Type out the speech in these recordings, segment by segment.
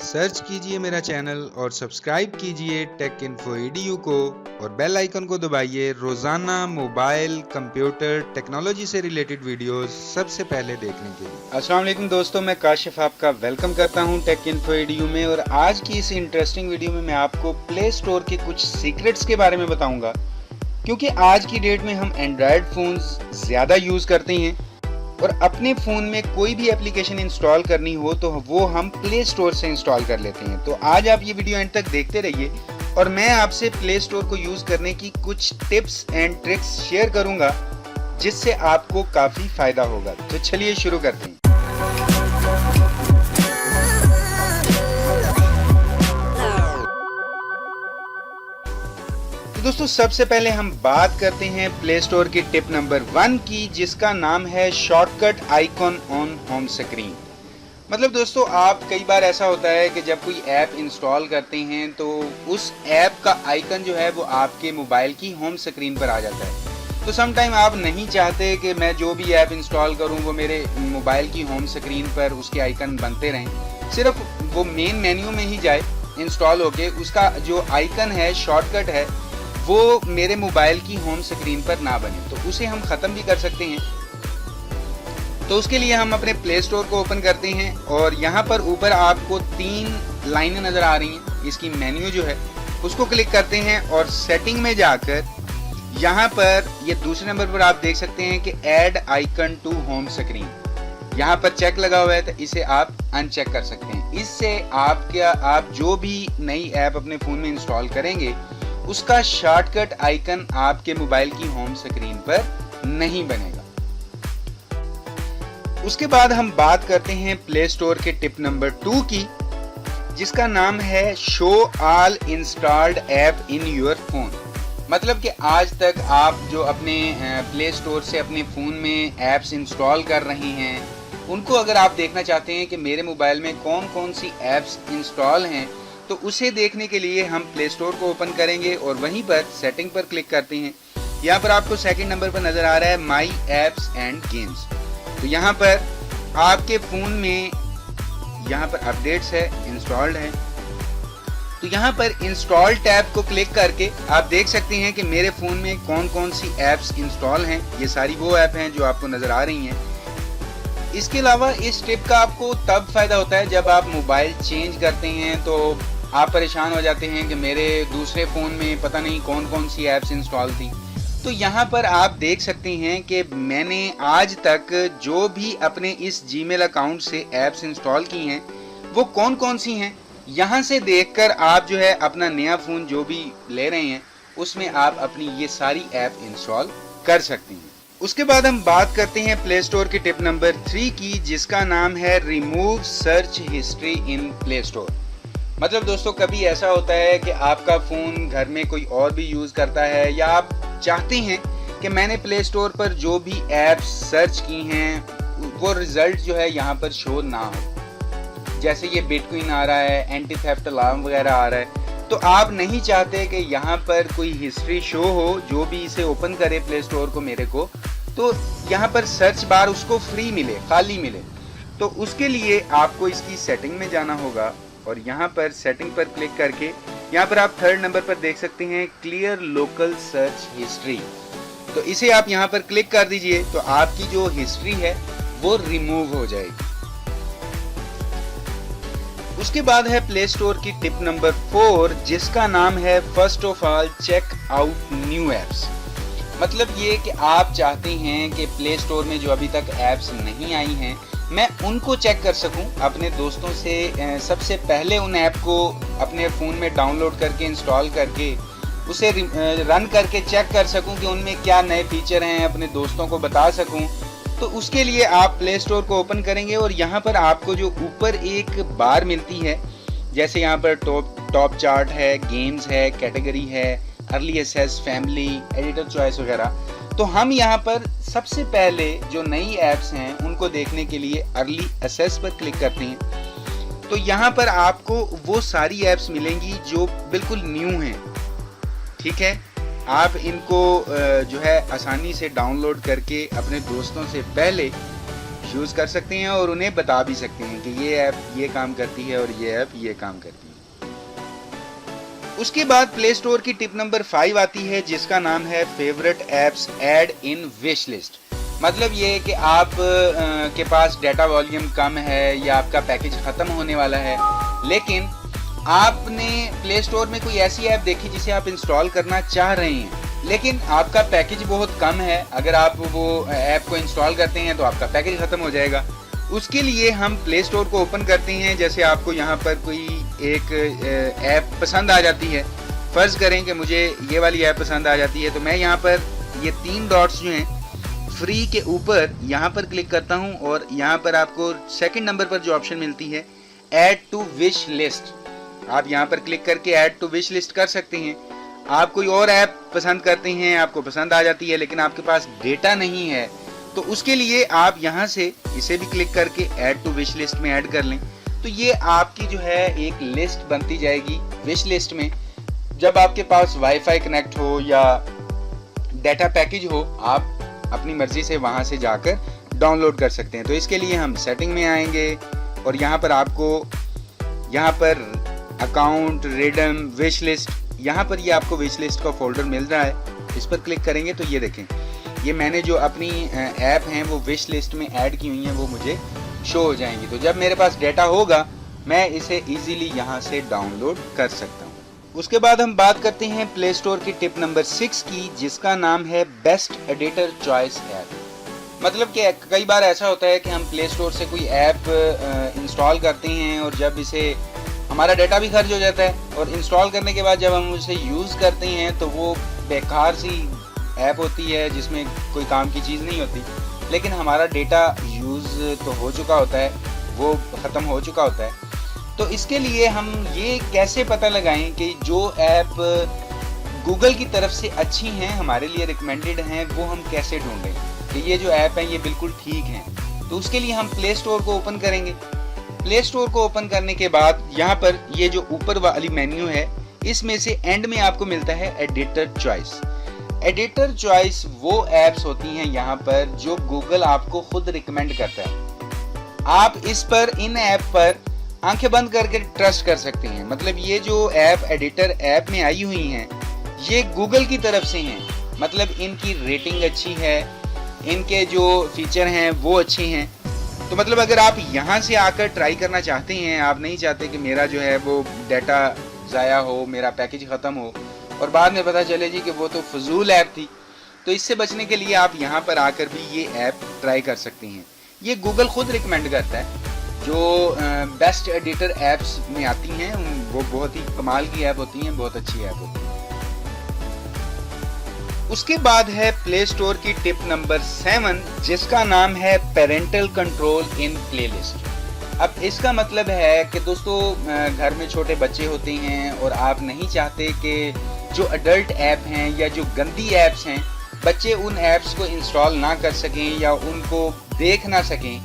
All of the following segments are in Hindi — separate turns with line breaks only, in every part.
सर्च कीजिए मेरा चैनल और सब्सक्राइब कीजिए टेक इन्फो EDU को और बेल आइकन को दबाइए रोजाना मोबाइल कंप्यूटर टेक्नोलॉजी से रिलेटेड वीडियोस सबसे पहले देखने के लिए।
अस्सलाम वालेकुम दोस्तों, मैं काशिफ आपका वेलकम करता हूं टेक इन्फो EDU में। और आज की इस इंटरेस्टिंग वीडियो में मैं आपको प्ले स्टोर के कुछ सीक्रेट्स के बारे में बताऊंगा, क्योंकि आज की डेट में हम एंड्रॉयड फ़ोन्स ज़्यादा यूज़ करते हैं और अपने फ़ोन में कोई भी एप्लीकेशन इंस्टॉल करनी हो तो वो हम प्ले स्टोर से इंस्टॉल कर लेते हैं। तो आज आप ये वीडियो एंड तक देखते रहिए और मैं आपसे प्ले स्टोर को यूज़ करने की कुछ टिप्स एंड ट्रिक्स शेयर करूंगा जिससे आपको काफ़ी फ़ायदा होगा। तो चलिए शुरू करते हैं। दोस्तों, सबसे पहले हम बात करते हैं प्ले स्टोर की टिप नंबर 1 की, जिसका नाम है shortcut icon on home screen. मतलब दोस्तों, आप कई बार ऐसा होता है कि जब कोई ऐप इंस्टॉल करते हैं तो उस ऐप का आइकन जो है वो आपके मोबाइल की होम स्क्रीन पर आ जाता है। तो समटाइम आप नहीं चाहते कि मैं जो भी ऐप इंस्टॉल करूं वो मेरे मोबाइल की होम स्क्रीन पर उसके आइकन बनते रहें, सिर्फ वो मेन मेन्यू में ही जाए इंस्टॉल होके, उसका जो आइकन है शॉर्टकट है वो मेरे मोबाइल की होम स्क्रीन पर ना बने। तो उसे हम ख़त्म भी कर सकते हैं। तो उसके लिए हम अपने प्ले स्टोर को ओपन करते हैं और यहाँ पर ऊपर आपको 3 लाइनें नज़र आ रही हैं। इसकी मेन्यू जो है उसको क्लिक करते हैं और सेटिंग में जाकर यहाँ पर ये दूसरे नंबर पर आप देख सकते हैं कि add icon to home screen, यहाँ पर चेक लगा हुआ है, तो इसे आप अनचेक कर सकते हैं। इससे आप जो भी नई ऐप अपने फ़ोन में इंस्टॉल करेंगे उसका शॉर्टकट आइकन आपके मोबाइल की होम स्क्रीन पर नहीं बनेगा। उसके बाद हम बात करते हैं प्ले स्टोर के टिप नंबर 2 की, जिसका नाम है show all installed app in your phone. मतलब कि आज तक आप जो अपने प्ले स्टोर से अपने फ़ोन में ऐप्स इंस्टॉल कर रहे हैं, उनको अगर आप देखना चाहते हैं कि मेरे मोबाइल में कौन कौन सी ऐप्स इंस्टॉल हैं, तो उसे देखने के लिए हम प्ले स्टोर को ओपन करेंगे और वहीं पर सेटिंग पर क्लिक करते हैं। यहाँ पर आपको सेकंड नंबर पर नज़र आ रहा है माई एप्स एंड गेम्स। तो यहाँ पर आपके फ़ोन में यहाँ पर अपडेट्स है, इंस्टॉल्ड है। तो यहाँ पर इंस्टॉल टैब को क्लिक करके आप देख सकते हैं कि मेरे फ़ोन में कौन कौन सी ऐप्स इंस्टॉल हैं। ये सारी वो ऐप हैं जो आपको नज़र आ रही हैं। इसके अलावा इस टिप का आपको तब फ़ायदा होता है जब आप मोबाइल चेंज करते हैं, तो आप परेशान हो जाते हैं कि मेरे दूसरे फ़ोन में पता नहीं कौन कौन सी ऐप्स इंस्टॉल थी। तो यहाँ पर आप देख सकते हैं कि मैंने आज तक जो भी अपने इस जीमेल अकाउंट से ऐप्स इंस्टॉल की हैं वो कौन कौन सी हैं, यहाँ से देखकर आप जो है अपना नया फ़ोन जो भी ले रहे हैं उसमें आप अपनी ये सारी ऐप इंस्टॉल कर सकते हैं। उसके बाद हम बात करते हैं प्ले स्टोर की टिप नंबर 3 की, जिसका नाम है remove search history in play store. मतलब दोस्तों, कभी ऐसा होता है कि आपका फ़ोन घर में कोई और भी यूज़ करता है या आप चाहते हैं कि मैंने प्ले स्टोर पर जो भी ऐप्स सर्च की हैं वो रिज़ल्ट जो है यहाँ पर शो ना हो। जैसे ये बिटकॉइन आ रहा है, एंटी थेफ्ट अलार्म वगैरह आ रहा है, तो आप नहीं चाहते कि यहाँ पर कोई हिस्ट्री शो हो। जो भी इसे ओपन करे प्ले स्टोर को मेरे को, तो यहाँ पर सर्च बार उसको फ्री मिले, खाली मिले। तो उसके लिए आपको इसकी सेटिंग में जाना होगा और यहाँ पर सेटिंग पर क्लिक करके यहाँ पर आप थर्ड नंबर पर देख सकते हैं क्लियर लोकल सर्च हिस्ट्री। तो इसे आप यहाँ पर क्लिक कर दीजिए तो आपकी जो हिस्ट्री है वो रिमूव हो जाएगी। उसके बाद है प्ले स्टोर की टिप नंबर 4, जिसका नाम है first of all check out new apps. मतलब ये कि आप चाहते हैं कि प्ले स्टोर में जो अभी तक ऐप्स नहीं आई हैं मैं उनको चेक कर सकूं अपने दोस्तों से। सबसे पहले उन ऐप को अपने फ़ोन में डाउनलोड करके इंस्टॉल करके उसे रन करके चेक कर सकूं कि उनमें क्या नए फीचर हैं, अपने दोस्तों को बता सकूं। तो उसके लिए आप प्ले स्टोर को ओपन करेंगे और यहाँ पर आपको जो ऊपर एक बार मिलती है, जैसे यहाँ पर टॉप चार्ट है, गेम्स है, कैटेगरी है, early access, family, editor choice वगैरह। तो हम यहाँ पर सबसे पहले जो नई ऐप्स हैं उनको देखने के लिए अर्ली एक्सेस पर क्लिक करते हैं। तो यहाँ पर आपको वो सारी ऐप्स मिलेंगी जो बिल्कुल न्यू हैं। ठीक है, आप इनको जो है आसानी से डाउनलोड करके अपने दोस्तों से पहले यूज़ कर सकते हैं और उन्हें बता भी सकते हैं कि ये ऐप ये काम करती है और ये ऐप ये काम करती है। उसके बाद प्ले स्टोर की टिप नंबर 5 आती है, जिसका नाम है favourite apps add in wish list. मतलब ये है कि आप के पास डाटा वॉल्यूम कम है या आपका पैकेज ख़त्म होने वाला है, लेकिन आपने प्ले स्टोर में कोई ऐसी ऐप देखी जिसे आप इंस्टॉल करना चाह रहे हैं, लेकिन आपका पैकेज बहुत कम है। अगर आप वो ऐप को इंस्टॉल करते हैं तो आपका पैकेज ख़त्म हो जाएगा। उसके लिए हम प्ले स्टोर को ओपन करते हैं। जैसे आपको यहाँ पर कोई एक ऐप पसंद आ जाती है, फ़र्ज़ करें कि मुझे ये वाली ऐप पसंद आ जाती है, तो मैं यहाँ पर ये 3 डॉट्स जो हैं फ्री के ऊपर यहाँ पर क्लिक करता हूँ और यहाँ पर आपको सेकंड नंबर पर जो ऑप्शन मिलती है ऐड टू विश लिस्ट, आप यहाँ पर क्लिक करके ऐड टू विश लिस्ट कर सकते हैं। आप कोई और ऐप पसंद करते हैं, आपको पसंद आ जाती है, लेकिन आपके पास डेटा नहीं है, तो उसके लिए आप यहाँ से इसे भी क्लिक करके ऐड टू विश लिस्ट में ऐड कर लें। तो ये आपकी जो है एक लिस्ट बनती जाएगी विश लिस्ट में। जब आपके पास वाईफाई कनेक्ट हो या डाटा पैकेज हो, आप अपनी मर्जी से वहाँ से जाकर डाउनलोड कर सकते हैं। तो इसके लिए हम सेटिंग में आएंगे और यहाँ पर आपको यहाँ पर अकाउंट, रिडम, विश लिस्ट, यहाँ पर ये आपको विश लिस्ट का फोल्डर मिल रहा है। इस पर क्लिक करेंगे तो ये देखें, ये मैंने जो अपनी ऐप हैं वो विश लिस्ट में ऐड की हुई हैं, वो मुझे शो हो जाएंगी। तो जब मेरे पास डेटा होगा मैं इसे इजीली यहाँ से डाउनलोड कर सकता हूँ। उसके बाद हम बात करते हैं प्ले स्टोर की टिप नंबर 6 की, जिसका नाम है बेस्ट एडिटर चॉइस ऐप। मतलब कि कई बार ऐसा होता है कि हम प्ले स्टोर से कोई ऐप इंस्टॉल करते हैं और जब इसे हमारा डाटा भी खर्च हो जाता है और इंस्टॉल करने के बाद जब हम उसे यूज़ करते हैं तो वो बेकार सी ऐप होती है जिसमें कोई काम की चीज़ नहीं होती, लेकिन हमारा डेटा यूज़ तो हो चुका होता है, वो ख़त्म हो चुका होता है। तो इसके लिए हम ये कैसे पता लगाएं कि जो ऐप गूगल की तरफ से अच्छी हैं, हमारे लिए रिकमेंडेड हैं, वो हम कैसे ढूंढें कि ये जो ऐप हैं ये बिल्कुल ठीक हैं। तो उसके लिए हम प्ले स्टोर को ओपन करेंगे। प्ले स्टोर को ओपन करने के बाद यहाँ पर ये जो ऊपर वाली मेन्यू है, इसमें से एंड में आपको मिलता है एडिटर चॉइस। एडिटर चॉइस वो ऐप्स होती हैं यहाँ पर जो गूगल आपको खुद रिकमेंड करता है। आप इस पर, इन ऐप पर आंखें बंद करके ट्रस्ट कर सकते हैं। मतलब ये जो ऐप एडिटर ऐप में आई हुई हैं ये गूगल की तरफ से हैं, मतलब इनकी रेटिंग अच्छी है, इनके जो फीचर हैं वो अच्छे हैं। तो मतलब अगर आप यहाँ से आकर ट्राई करना चाहते हैं, आप नहीं चाहते कि मेरा जो है वो डाटा ज़ाया हो, मेरा पैकेज ख़त्म हो और बाद में पता चले जी कि वो तो फजूल ऐप थी, तो इससे बचने के लिए आप यहाँ पर आकर भी ये ऐप ट्राई कर सकते हैं। ये गूगल खुद रिकमेंड करता है। जो बेस्ट एडिटर ऐप्स में आती हैं वो बहुत ही कमाल की ऐप होती हैं, बहुत अच्छी ऐप होती हैं। उसके बाद है प्ले स्टोर की टिप नंबर 7, जिसका नाम है पेरेंटल कंट्रोल इन प्लेलिस्ट। अब इसका मतलब है कि दोस्तों घर में छोटे बच्चे होते हैं और आप नहीं चाहते कि जो अडल्ट ऐप हैं या जो गंदी ऐप्स हैं बच्चे उन ऐप्स को इंस्टॉल ना कर सकें या उनको देख ना सकें।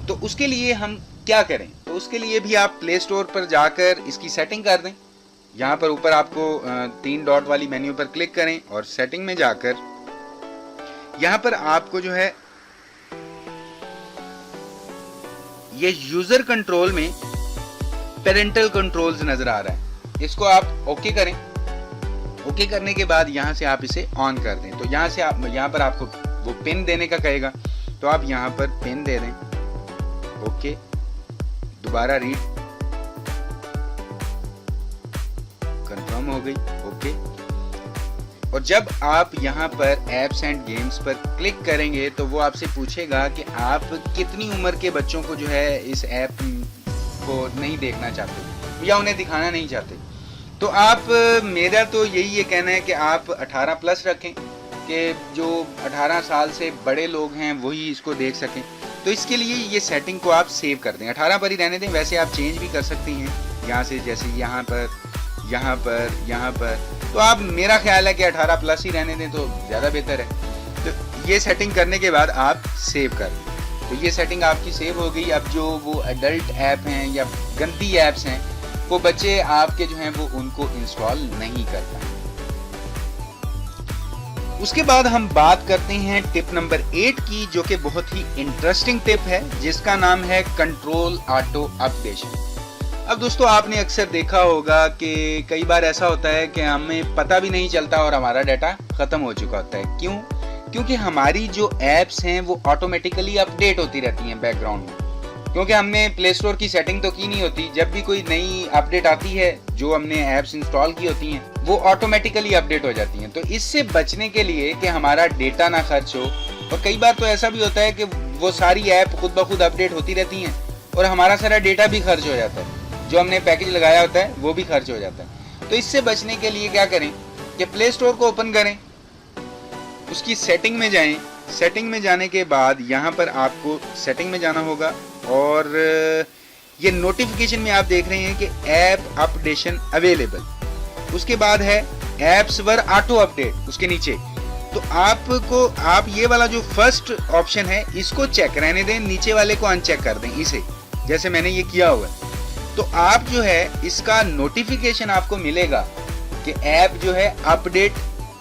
तो उसके लिए हम क्या करें? तो उसके लिए भी आप प्ले स्टोर पर जाकर इसकी सेटिंग कर दें। यहाँ पर ऊपर आपको 3 डॉट वाली मेन्यू पर क्लिक करें और सेटिंग में जाकर यहाँ पर आपको जो है ये यूजर कंट्रोल में पेरेंटल कंट्रोल्स नजर आ रहा है, इसको आप ओके करें। ओके करने के बाद यहाँ से आप इसे ऑन कर दें। तो यहाँ से आप, यहाँ पर आपको वो पिन देने का कहेगा, तो आप यहाँ पर पिन दे दें। ओके, दोबारा रीड, कंफर्म हो गई, ओके। और जब आप यहाँ पर एप्स एंड गेम्स पर क्लिक करेंगे तो वो आपसे पूछेगा कि आप कितनी उम्र के बच्चों को जो है इस ऐप को नहीं देखना चाहते या उन्हें दिखाना नहीं चाहते। तो आप, मेरा तो यही ये कहना है कि आप 18 प्लस रखें कि जो 18 साल से बड़े लोग हैं वही इसको देख सकें। तो इसके लिए ये सेटिंग को आप सेव कर दें, 18 पर ही रहने दें। वैसे आप चेंज भी कर सकती हैं यहाँ से, जैसे यहाँ पर, यहाँ पर, यहाँ पर। तो आप, मेरा ख्याल है कि 18 प्लस ही रहने दें तो ज़्यादा बेहतर है। तो ये सेटिंग करने के बाद आप सेव कर दें। तो ये सेटिंग आपकी सेव हो गई। अब जो वो एडल्ट ऐप हैं या गंदी ऐप्स हैं वो बच्चे आपके जो हैं वो उनको इंस्टॉल नहीं कर पाएंगे। उसके बाद हम बात करते हैं टिप नंबर 8 की, जो कि बहुत ही इंटरेस्टिंग टिप है, जिसका नाम है कंट्रोल ऑटो अपडेशन। अब दोस्तों आपने अक्सर देखा होगा कि कई बार ऐसा होता है कि हमें पता भी नहीं चलता और हमारा डाटा खत्म हो चुका होता है। क्यों? क्योंकि हमारी जो एप्स हैं वो ऑटोमेटिकली अपडेट होती रहती हैं बैकग्राउंड में, क्योंकि हमने प्ले स्टोर की सेटिंग तो की नहीं होती। जब भी कोई नई अपडेट आती है, जो हमने ऐप्स इंस्टॉल की होती हैं, वो ऑटोमेटिकली अपडेट हो जाती हैं। तो इससे बचने के लिए कि हमारा डेटा ना खर्च हो, और कई बार तो ऐसा भी होता है कि वो सारी ऐप खुद ब खुद अपडेट होती रहती हैं और हमारा सारा डेटा भी खर्च हो जाता है, जो हमने पैकेज लगाया होता है वो भी खर्च हो जाता है। तो इससे बचने के लिए क्या करें कि प्ले स्टोर को ओपन करें, उसकी सेटिंग में जाएं। सेटिंग में जाने के बाद यहाँ पर आपको सेटिंग में जाना होगा और ये नोटिफिकेशन में आप देख रहे हैं कि ऐप अपडेशन अवेलेबल। उसके बाद है एप्स वर ऑटो अपडेट, उसके नीचे तो आप ये वाला जो फर्स्ट ऑप्शन है इसको चेक रहने दें, नीचे वाले को अनचेक कर दें इसे, जैसे मैंने ये किया हुआ है। तो आप जो है इसका नोटिफिकेशन आपको मिलेगा कि ऐप जो है अपडेट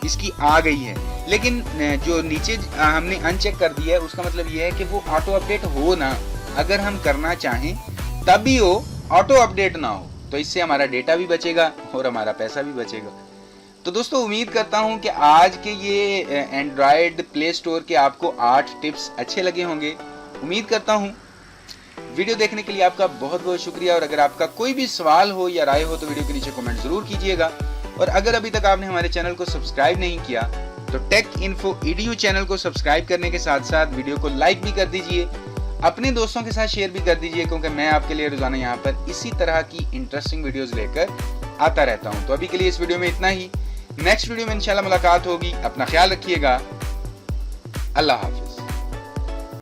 इसकी आ गई है, लेकिन जो नीचे हमने अनचेक कर दिया है उसका मतलब ये है कि वो ऑटो अपडेट हो ना, अगर हम करना चाहें तब भी वो ऑटो अपडेट ना हो। तो इससे हमारा डेटा भी बचेगा और हमारा पैसा भी बचेगा। तो दोस्तों उम्मीद करता हूं कि आज के ये एंड्रॉयड प्ले स्टोर के आपको 8 टिप्स अच्छे लगे होंगे। उम्मीद करता हूं। वीडियो देखने के लिए आपका बहुत बहुत शुक्रिया, और अगर आपका कोई भी सवाल हो या राय हो तो वीडियो के नीचे कमेंट जरूर कीजिएगा। और अगर अभी तक आपने हमारे चैनल को सब्सक्राइब नहीं किया तो टेक इन्फो ईडीयू चैनल को सब्सक्राइब करने के साथ साथ वीडियो को लाइक भी कर दीजिए, अपने दोस्तों के साथ शेयर भी कर दीजिए, क्योंकि मैं आपके लिए रोजाना यहाँ पर इसी तरह की इंटरेस्टिंग वीडियोस लेकर आता रहता हूँ। तो अभी के लिए इस वीडियो में इतना ही। नेक्स्ट वीडियो में इंशाल्लाह मुलाकात होगी। अपना ख्याल रखिएगा। अल्लाह हाफ़िज़।